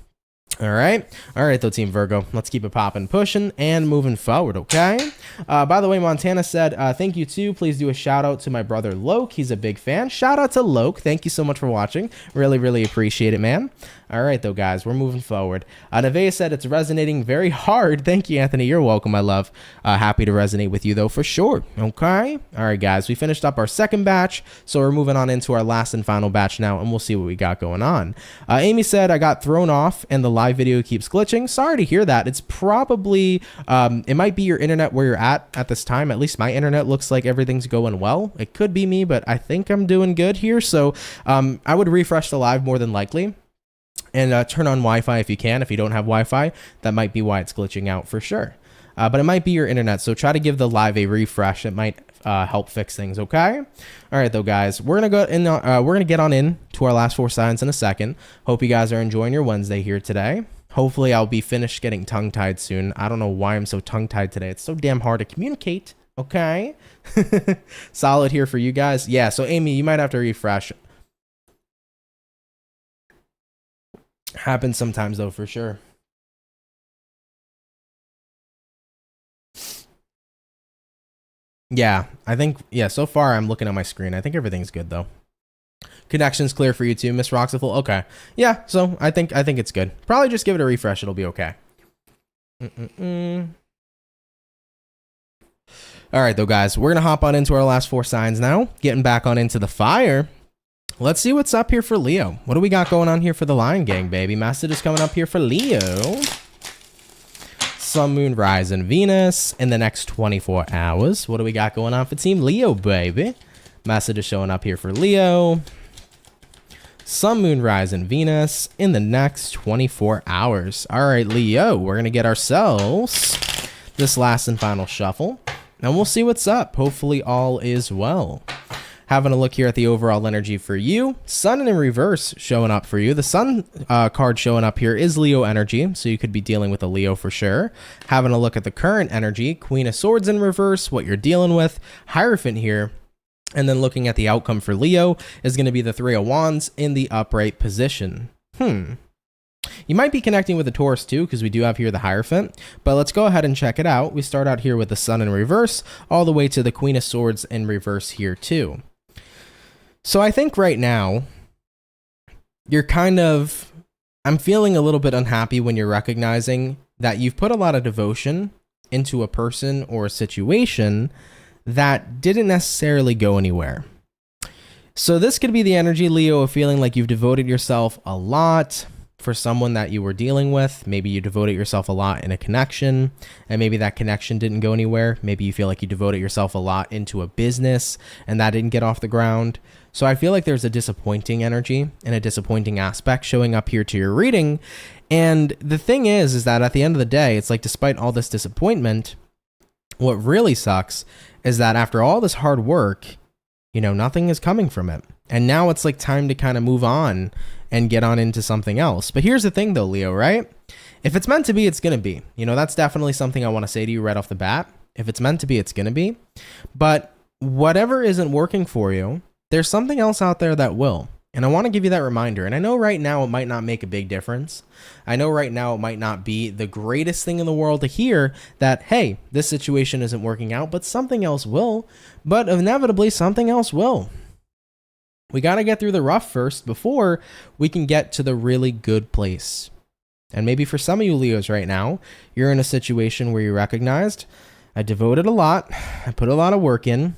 All right though, Team Virgo, let's keep it popping, pushing, and moving forward. Okay. By the way, Montana said thank you too. Please do a shout out to my brother Loke. He's a big fan. Shout out to Loke. Thank you so much for watching. Really appreciate it, man. All right though, guys, we're moving forward. Nevea said it's resonating very hard. Thank you, Anthony. You're welcome, my love. Happy to resonate with you though, for sure. Okay. All right, guys, we finished up our second batch, so we're moving on into our last and final batch now, and we'll see what we got going on. Amy said I got thrown off and the live video keeps glitching. Sorry to hear that. It's probably it might be your internet where you're at this time. At least my internet looks like everything's going well. It could be me, but I think I'm doing good here. So I would refresh the live more than likely, and turn on Wi-Fi if you can. If you don't have Wi-Fi, that might be why it's glitching out for sure. But it might be your internet, so try to give the live a refresh. It might help fix things. Okay. All right though, guys, we're gonna go in. We're gonna get on in to our last 4 signs in a second. Hope you guys are enjoying your Wednesday here today. Hopefully I'll be finished getting tongue-tied soon. I don't know why I'm so tongue-tied today. It's so damn hard to communicate. Okay. Solid here for you guys. Yeah, so Amy, you might have to refresh. Happens sometimes though, for sure. Yeah, I think, yeah, so far I'm looking at my screen. I think everything's good though. Connection's clear for you too, Miss Roxiful. Okay. Yeah, so I think it's good. Probably just give it a refresh. It'll be okay. All right though, guys, we're gonna hop on into our last 4 signs now. Getting back on into the fire. Let's see what's up here for Leo. What do we got going on here for the Lion Gang, baby? Message is coming up here for Leo. Sun, Moon, Rise, and Venus in the next 24 hours. What do we got going on for Team Leo, baby? Message is showing up here for Leo. Sun, Moon, Rise, and Venus in the next 24 hours. All right, Leo, we're going to get ourselves this last and final shuffle, and we'll see what's up. Hopefully all is well. Having a look here at the overall energy for you. Sun in reverse showing up for you. The Sun card showing up here is Leo energy, so you could be dealing with a Leo for sure. Having a look at the current energy. Queen of Swords in reverse, what you're dealing with. Hierophant here. And then looking at the outcome for Leo is going to be the 3 of Wands in the upright position. You might be connecting with the Taurus too, because we do have here the Hierophant, but let's go ahead and check it out. We start out here with the Sun in reverse, all the way to the Queen of Swords in reverse here too. So I think right now, you're kind of, I'm feeling a little bit unhappy when you're recognizing that you've put a lot of devotion into a person or a situation that didn't necessarily go anywhere. So this could be the energy, Leo, of feeling like you've devoted yourself a lot for someone that you were dealing with. Maybe you devoted yourself a lot in a connection, and maybe that connection didn't go anywhere. Maybe you feel like you devoted yourself a lot into a business and that didn't get off the ground. So I feel like there's a disappointing energy and a disappointing aspect showing up here to your reading. And the thing is that at the end of the day, it's like, despite all this disappointment, what really sucks is that after all this hard work, you know, nothing is coming from it. And now it's like time to kind of move on and get on into something else. But here's the thing though, Leo, right? If it's meant to be, it's going to be. You know, that's definitely something I want to say to you right off the bat. If it's meant to be, it's going to be. But whatever isn't working for you, there's something else out there that will. And I want to give you that reminder. And I know right now it might not make a big difference. I know right now it might not be the greatest thing in the world to hear that, hey, this situation isn't working out, but something else will. But inevitably, something else will. We got to get through the rough first before we can get to the really good place. And maybe for some of you Leos right now, you're in a situation where you recognized, I devoted a lot. I put a lot of work in.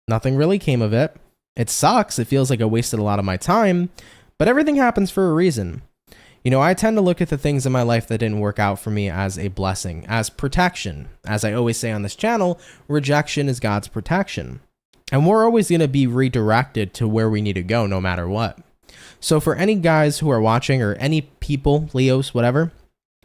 Nothing really came of it. It sucks. It feels like I wasted a lot of my time, but everything happens for a reason. You know, I tend to look at the things in my life that didn't work out for me as a blessing, as protection. As I always say on this channel, rejection is God's protection. And we're always going to be redirected to where we need to go no matter what. So for any guys who are watching, or any people, Leos, whatever,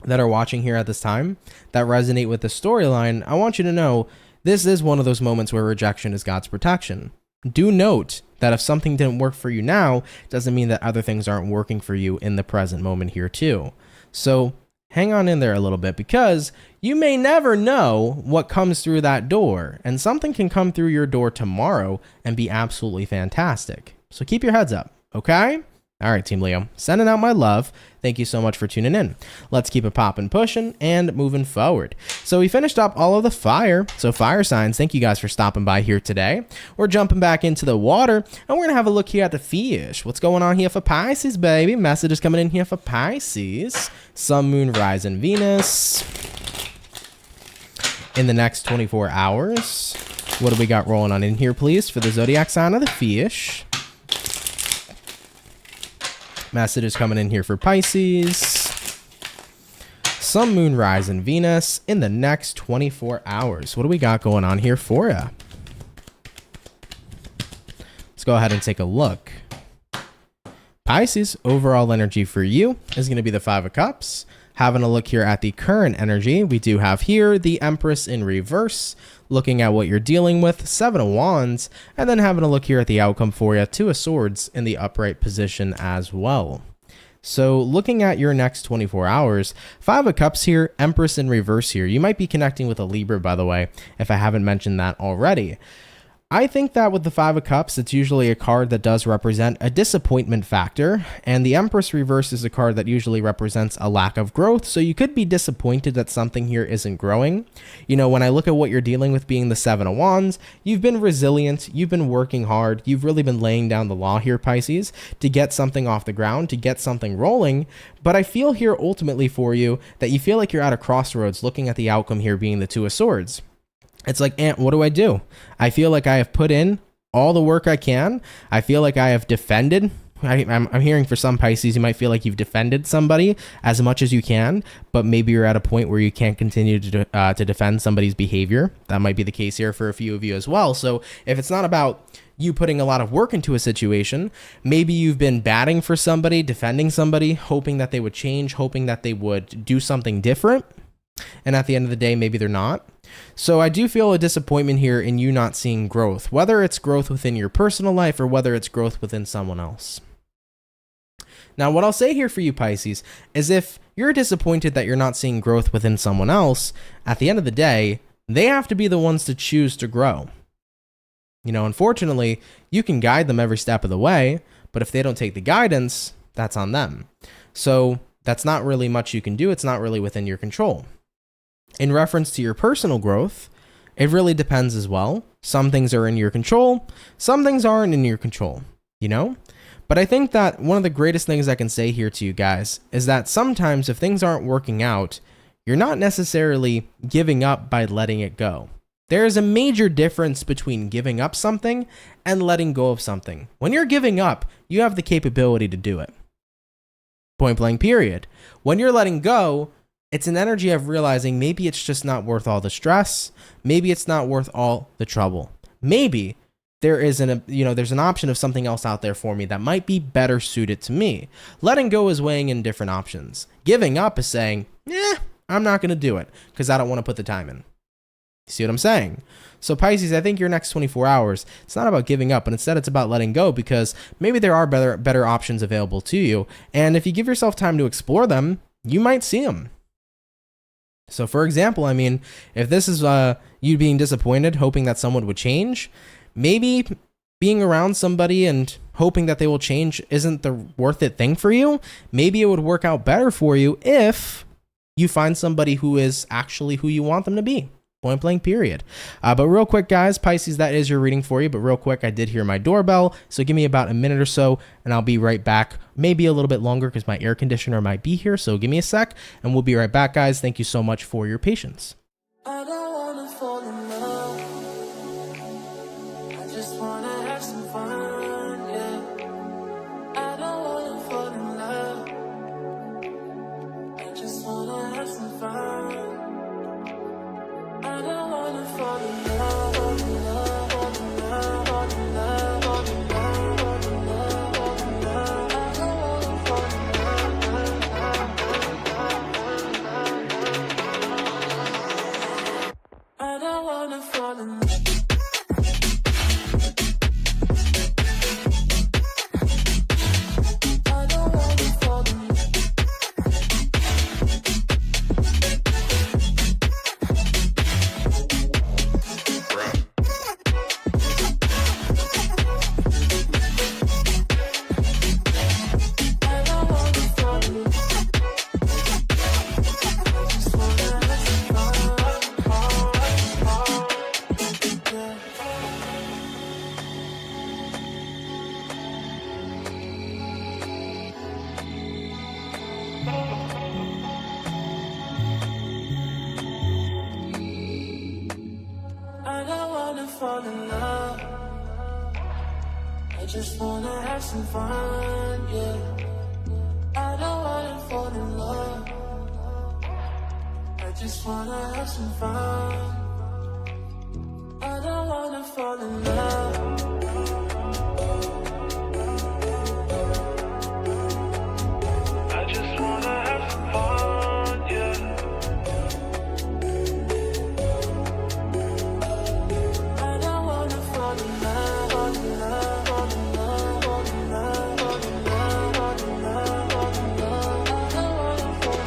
that are watching here at this time that resonate with the storyline, I want you to know this is one of those moments where rejection is God's protection. Do note that if something didn't work for you now, doesn't mean that other things aren't working for you in the present moment here too. So hang on in there a little bit, because you may never know what comes through that door, and something can come through your door tomorrow and be absolutely fantastic. So keep your heads up, okay? All right, Team Leo, sending out my love. Thank you so much for tuning in. Let's keep it popping, pushing, and moving forward. So we finished up all of the fire. So fire signs, thank you guys for stopping by here today. We're jumping back into the water, and we're going to have a look here at the fish. What's going on here for Pisces, baby? Message is coming in here for Pisces. Sun, Moon, Rising, Venus. In the next 24 hours. What do we got rolling on in here, please, for the zodiac sign of the fish? Message is coming in here for Pisces. Sun, Moon, Rising, Venus in the next 24 hours. What do we got going on here for you? Let's go ahead and take a look. Pisces, overall energy for you is going to be the Five of Cups. Having a look here at the current energy, we do have here the Empress in reverse, looking at what you're dealing with, Seven of Wands, and then having a look here at the outcome for you, Two of Swords in the upright position as well. So looking at your next 24 hours, Five of Cups here, Empress in reverse here. You might be connecting with a Libra, by the way, if I haven't mentioned that already. I think that with the Five of Cups, it's usually a card that does represent a disappointment factor, and the Empress reverse is a card that usually represents a lack of growth, so you could be disappointed that something here isn't growing. You know, when I look at what you're dealing with being the Seven of Wands, you've been resilient, you've been working hard, you've really been laying down the law here, Pisces, to get something off the ground, to get something rolling, but I feel here ultimately for you that you feel like you're at a crossroads looking at the outcome here being the Two of Swords. It's like, what do? I feel like I have put in all the work I can. I feel like I have defended. I'm hearing for some Pisces, you might feel like you've defended somebody as much as you can, but maybe you're at a point where you can't continue to defend somebody's behavior. That might be the case here for a few of you as well. So if it's not about you putting a lot of work into a situation, maybe you've been batting for somebody, defending somebody, hoping that they would change, hoping that they would do something different. And at the end of the day, maybe they're not. So I do feel a disappointment here in you not seeing growth, whether it's growth within your personal life or whether it's growth within someone else. Now, what I'll say here for you, Pisces, is if you're disappointed that you're not seeing growth within someone else, at the end of the day, they have to be the ones to choose to grow. You know, unfortunately, you can guide them every step of the way, but if they don't take the guidance, that's on them. So that's not really much you can do. It's not really within your control. In reference to your personal growth, it really depends as well. Some things are in your control, some things aren't in your control, you know? But I think that one of the greatest things I can say here to you guys is that sometimes if things aren't working out, you're not necessarily giving up by letting it go. There is a major difference between giving up something and letting go of something. When you're giving up, you have the capability to do it. Point blank, period. When you're letting go, it's an energy of realizing maybe it's just not worth all the stress. Maybe it's not worth all the trouble. Maybe there's an option of something else out there for me that might be better suited to me. Letting go is weighing in different options. Giving up is saying, I'm not going to do it because I don't want to put the time in. See what I'm saying? So Pisces, I think your next 24 hours, it's not about giving up, but instead it's about letting go because maybe there are better options available to you. And if you give yourself time to explore them, you might see them. So for example, I mean, if this is you being disappointed, hoping that someone would change, maybe being around somebody and hoping that they will change isn't the worth it thing for you. Maybe it would work out better for you if you find somebody who is actually who you want them to be. Point blank, period. But real quick, guys, Pisces, that is your reading for you. But real quick, I did hear my doorbell. So give me about a minute or so and I'll be right back. Maybe a little bit longer because my air conditioner might be here. So give me a sec and we'll be right back, guys. Thank you so much for your patience. I don't wanna fall in love. I just wanna have some fun, yeah. I don't wanna fall in love. I just wanna have some fun. I don't wanna fall in love, fall in love, fall in love, fall in love, fall in love, fall in love, fall in love. I don't wanna fall in love. just wanna have some fun, yeah. I don't wanna fall in love. I just wanna have some fun. I don't wanna fall in love. I just wanna have some fun, yeah. I don't wanna fall in love, fall in love, fall in love, fall in love,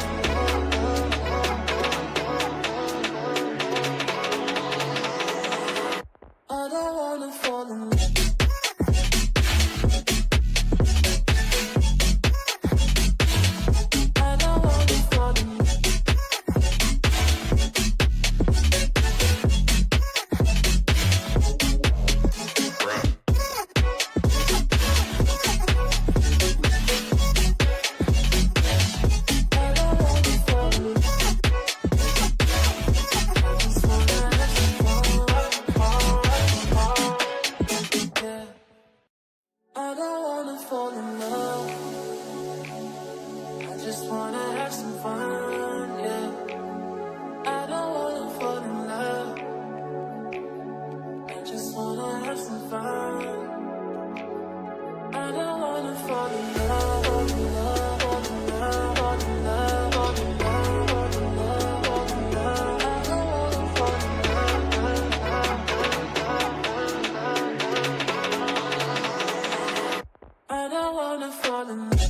fall in love, fall in love, fall in love. I don't wanna fall in love. I don't wanna fall in love.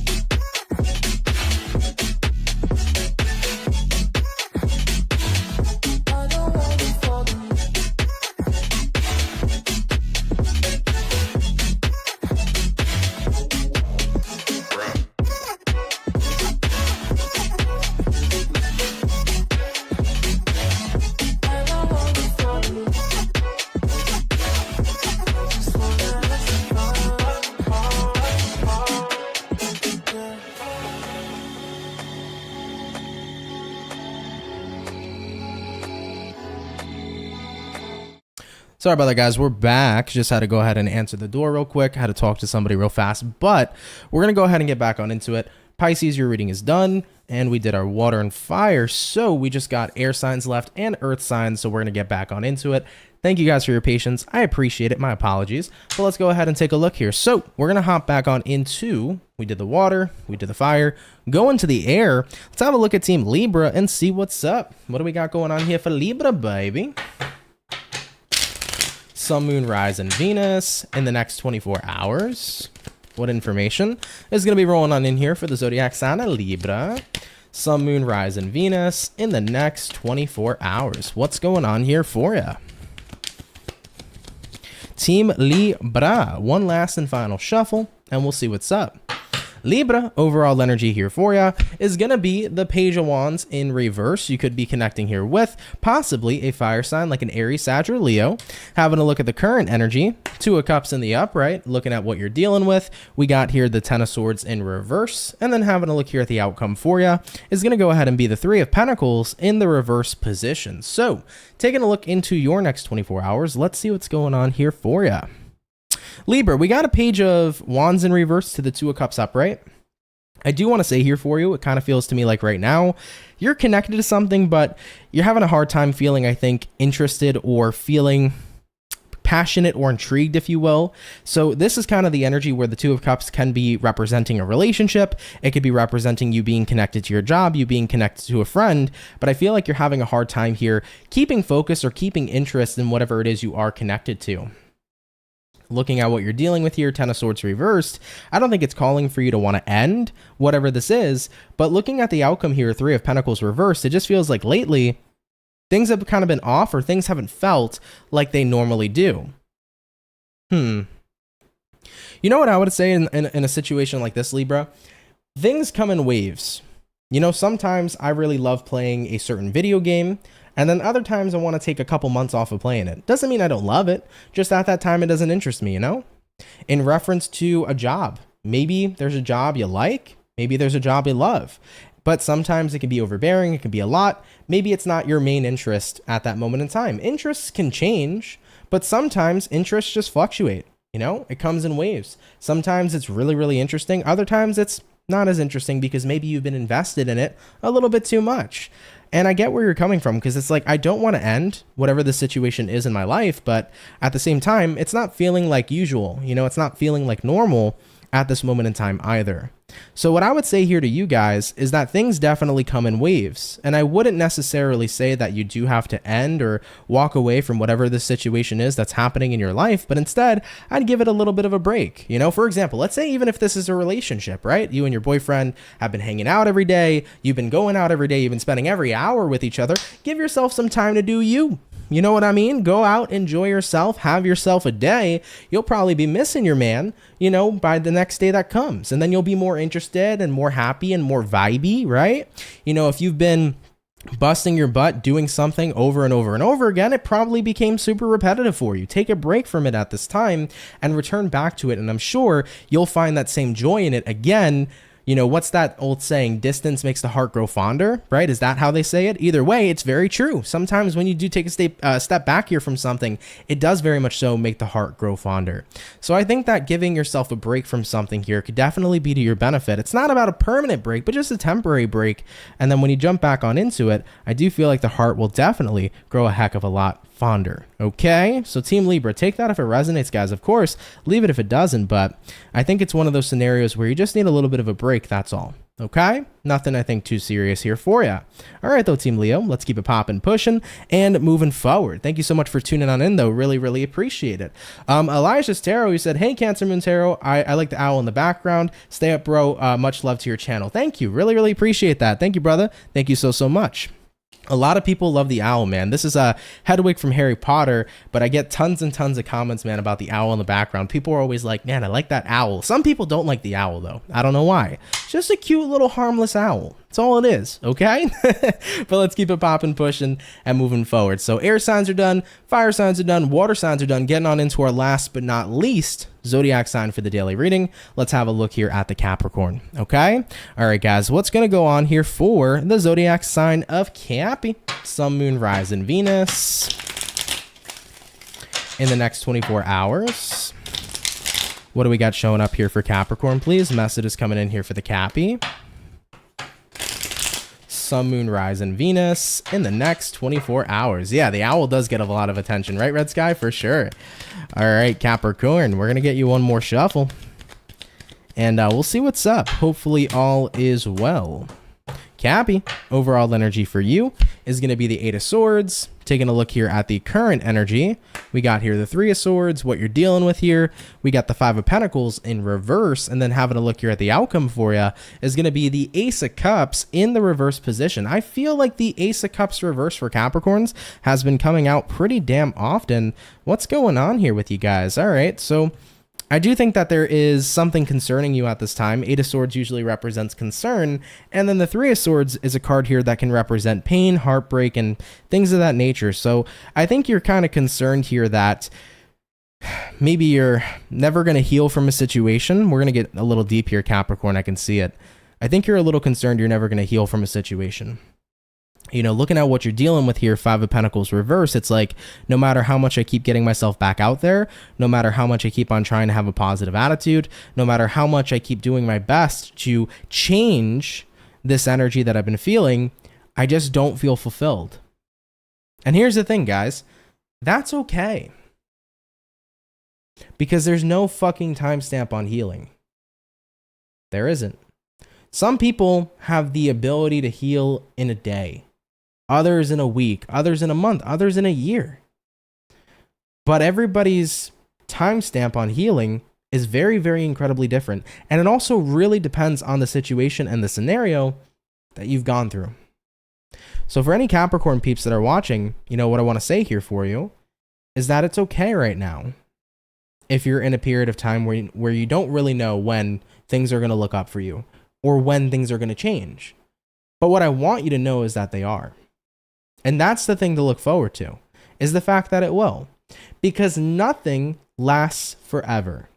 Sorry about that, guys. We're back. Just had to go ahead and answer the door real quick. Had to talk to somebody real fast, but we're going to go ahead and get back on into it. Pisces, your reading is done, and we did our water and fire, so we just got air signs left and earth signs, so we're going to get back on into it. Thank you guys for your patience. I appreciate it. My apologies. But let's go ahead and take a look here. So we're going to hop back on into, we did the water, we did the fire, go into the air. Let's have a look at Team Libra and see what's up. What do we got going on here for Libra, baby? Sun, Moon, Rise, and Venus in the next 24 hours. What information is going to be rolling on in here for the zodiac sign of Libra? Sun, Moon, Rise, and Venus in the next 24 hours. What's going on here for you? Team Libra, one last and final shuffle, and we'll see what's up. Libra, overall energy here for you is going to be the Page of Wands in reverse. You could be connecting here with possibly a fire sign like an Aries, Sag, or Leo. Having a look at the current energy, Two of Cups in the upright, looking at what you're dealing with. We got here the Ten of Swords in reverse, and then having a look here at the outcome for you is going to go ahead and be the Three of Pentacles in the reverse position. So, taking a look into your next 24 hours, let's see what's going on here for you. Libra, we got a Page of Wands in reverse to the Two of Cups upright. I do want to say here for you, it kind of feels to me like right now, you're connected to something, but you're having a hard time feeling, I think, interested or feeling passionate or intrigued, if you will. So this is kind of the energy where the Two of Cups can be representing a relationship. It could be representing you being connected to your job, you being connected to a friend, but I feel like you're having a hard time here keeping focus or keeping interest in whatever it is you are connected to. Looking at what you're dealing with here, Ten of Swords reversed, I don't think it's calling for you to want to end whatever this is, but looking at the outcome here, Three of Pentacles reversed, it just feels like lately things have kind of been off or things haven't felt like they normally do. You know what I would say in a situation like this, Libra? Things come in waves. You know, sometimes I really love playing a certain video game, and then other times I want to take a couple months off of playing it. Doesn't mean I don't love it, just at that time it doesn't interest me, you know? In reference to a job, maybe there's a job you like, maybe there's a job you love, but sometimes it can be overbearing, it can be a lot. Maybe it's not your main interest at that moment in time. Interests can change, but sometimes interests just fluctuate. You know, it comes in waves. Sometimes it's really, really interesting. Other times it's not as interesting because maybe you've been invested in it a little bit too much. And I get where you're coming from, because it's like, I don't want to end whatever the situation is in my life, but at the same time, it's not feeling like usual. You know, it's not feeling like normal at this moment in time either. So what I would say here to you guys is that things definitely come in waves. And I wouldn't necessarily say that you do have to end or walk away from whatever the situation is that's happening in your life, but instead I'd give it a little bit of a break. You know, for example, let's say even if this is a relationship, right? You and your boyfriend have been hanging out every day. You've been going out every day. You've been spending every hour with each other. Give yourself some time to do you. You know what I mean? Go out, enjoy yourself, have yourself a day. You'll probably be missing your man, you know, by the next day that comes. And then you'll be more interested and more happy and more vibey, right? You know, if you've been busting your butt doing something over and over and over again, it probably became super repetitive for you. Take a break from it at this time and return back to it. And I'm sure you'll find that same joy in it again. You know, what's that old saying? Distance makes the heart grow fonder, right? Is that how they say it? Either way, it's very true. Sometimes when you do take a step back here from something, it does very much so make the heart grow fonder. So I think that giving yourself a break from something here could definitely be to your benefit. It's not about a permanent break, but just a temporary break. And then when you jump back on into it, I do feel like the heart will definitely grow a heck of a lot fonder. Okay, so Team Libra, take that if it resonates, guys. Of course, leave it if it doesn't, but I think it's one of those scenarios where you just need a little bit of a break, that's all. Okay, nothing I think too serious here for you. All right though, Team Leo, let's keep it popping, pushing, and moving forward. Thank you so much for tuning on in though, really appreciate it. Elijah's Tarot, he said, hey CancerMoonsTarot, I like the owl in the background. Stay up, bro. Much love to your channel. Thank you, really appreciate that. Thank you, brother. Thank you so much. A lot of people love the owl, man. This is a Hedwig from Harry Potter, but I get tons and tons of comments, man, about the owl in the background. People are always like, man, I like that owl. Some people don't like the owl, though. I don't know why. It's just a cute little harmless owl. That's all it is, okay? But let's keep it popping, pushing, and moving forward. So air signs are done, fire signs are done, water signs are done. Getting on into our last but not least zodiac sign for the daily reading. Let's have a look here at the Capricorn, okay? All right, guys, what's going to go on here for the zodiac sign of Cappy? Sun, Moon, Rise, and Venus in the next 24 hours. What do we got showing up here for Capricorn, please? Message is coming in here for the Cappy. Sun, Moon, Rise, and Venus in the next 24 hours. Yeah, the owl does get a lot of attention, right, Red Sky? For sure. All right, Capricorn, we're going to get you one more shuffle. And we'll see what's up. Hopefully all is well. Cappy, overall energy for you is going to be the Eight of Swords. Taking a look here at the current energy, we got here the Three of Swords, what you're dealing with here. We got the Five of Pentacles in reverse, and then having a look here at the outcome for you is going to be the Ace of Cups in the reverse position. I feel like the Ace of Cups reverse for Capricorns has been coming out pretty damn often. What's going on here with you guys? All right, so I do think that there is something concerning you at this time. Eight of Swords usually represents concern, and then the Three of Swords is a card here that can represent pain, heartbreak, and things of that nature. So I think you're kind of concerned here that maybe you're never going to heal from a situation. We're going to get a little deep here, Capricorn. I can see it. I think you're a little concerned you're never going to heal from a situation. You know, looking at what you're dealing with here, Five of Pentacles reverse, it's like no matter how much I keep getting myself back out there, no matter how much I keep on trying to have a positive attitude, no matter how much I keep doing my best to change this energy that I've been feeling, I just don't feel fulfilled. And here's the thing, guys, that's okay. Because there's no fucking timestamp on healing. There isn't. Some people have the ability to heal in a day. Others in a week, others in a month, others in a year. But everybody's timestamp on healing is very, very incredibly different. And it also really depends on the situation and the scenario that you've gone through. So for any Capricorn peeps that are watching, you know what I want to say here for you is that it's okay right now if you're in a period of time where you don't really know when things are going to look up for you or when things are going to change. But what I want you to know is that they are. And that's the thing to look forward to, is the fact that it will. Because nothing lasts forever.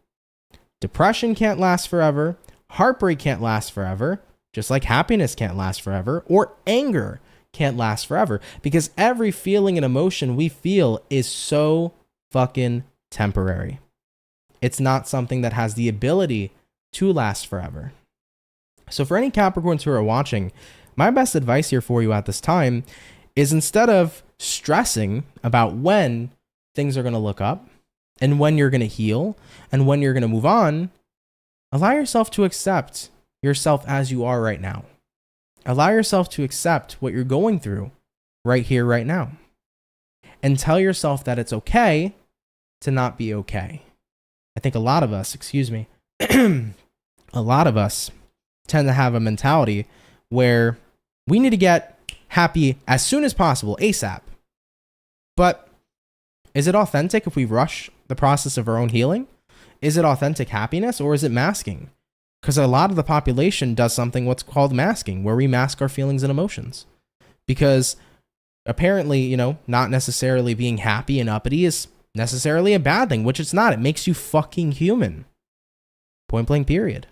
Depression can't last forever. Heartbreak can't last forever. Just like happiness can't last forever. Or anger can't last forever. Because every feeling and emotion we feel is so fucking temporary. It's not something that has the ability to last forever. So for any Capricorns who are watching, my best advice here for you at this time is, instead of stressing about when things are going to look up and when you're going to heal and when you're going to move on, allow yourself to accept yourself as you are right now. Allow yourself to accept what you're going through right here, right now. And tell yourself that it's okay to not be okay. I think a lot of us, a lot of us tend to have a mentality where we need to get happy as soon as possible, ASAP. But is it authentic if we rush the process of our own healing? Is it authentic happiness, or is it masking? Because a lot of the population does something what's called masking, where we mask our feelings and emotions. Because apparently, not necessarily being happy and uppity is necessarily a bad thing, which it's not. It makes you fucking human. Point blank, period.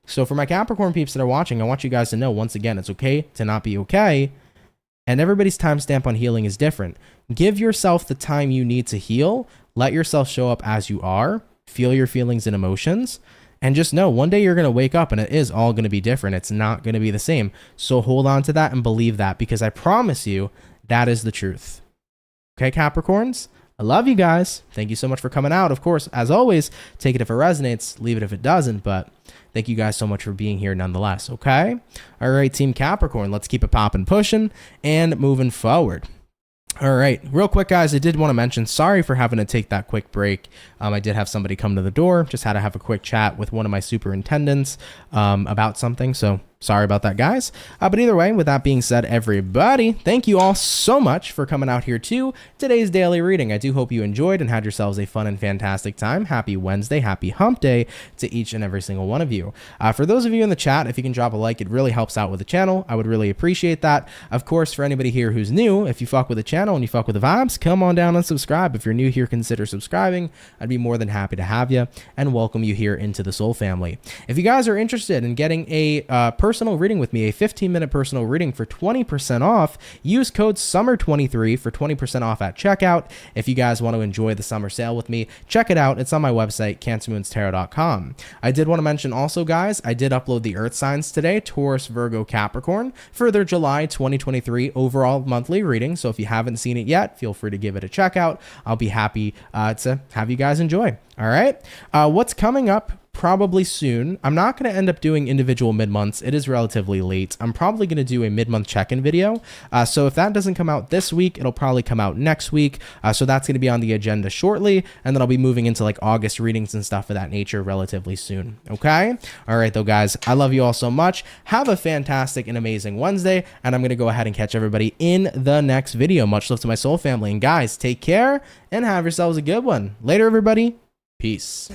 So for my Capricorn peeps that are watching, I want you guys to know, once again, it's okay to not be okay. And everybody's timestamp on healing is different. Give yourself the time you need to heal. Let yourself show up as you are. Feel your feelings and emotions. And just know, one day you're going to wake up and it is all going to be different. It's not going to be the same. So hold on to that and believe that, because I promise you that is the truth. Okay, Capricorns? I love you guys. Thank you so much for coming out. Of course, as always, take it if it resonates, leave it if it doesn't, but thank you guys so much for being here nonetheless, okay? All right, Team Capricorn, let's keep it popping, pushing, and moving forward. All right, real quick, guys, I did want to mention, sorry for having to take that quick break. I did have somebody come to the door, just had to have a quick chat with one of my superintendents about something, so sorry about that, guys. But either way, with that being said, everybody, thank you all so much for coming out here to today's daily reading. I do hope you enjoyed and had yourselves a fun and fantastic time. Happy Wednesday, happy hump day to each and every single one of you. For those of you in the chat, if you can drop a like, it really helps out with the channel. I would really appreciate that. Of course, for anybody here who's new, if you fuck with the channel and you fuck with the vibes, come on down and subscribe. If you're new here, consider subscribing. I'd be more than happy to have you and welcome you here into the Soul family. If you guys are interested in getting a personal reading with me, a 15-minute personal reading for 20% off, use code SUMMER23 for 20% off at checkout. If you guys want to enjoy the summer sale with me, check it out. It's on my website, CancerMoonsTarot.com. I did want to mention also, guys, I did upload the Earth signs today, Taurus, Virgo, Capricorn, for their July 2023 overall monthly reading. So if you haven't seen it yet, feel free to give it a check out. I'll be happy to have you guys enjoy. All right. What's coming up probably soon? I'm not going to end up doing individual mid-months. It is relatively late. I'm probably going to do a mid-month check-in video. So if that doesn't come out this week, it'll probably come out next week. So that's going to be on the agenda shortly. And then I'll be moving into like August readings and stuff of that nature relatively soon. Okay. All right, though, guys, I love you all so much. Have a fantastic and amazing Wednesday. And I'm going to go ahead and catch everybody in the next video. Much love to my soul family. And guys, take care and have yourselves a good one. Later, everybody. Peace.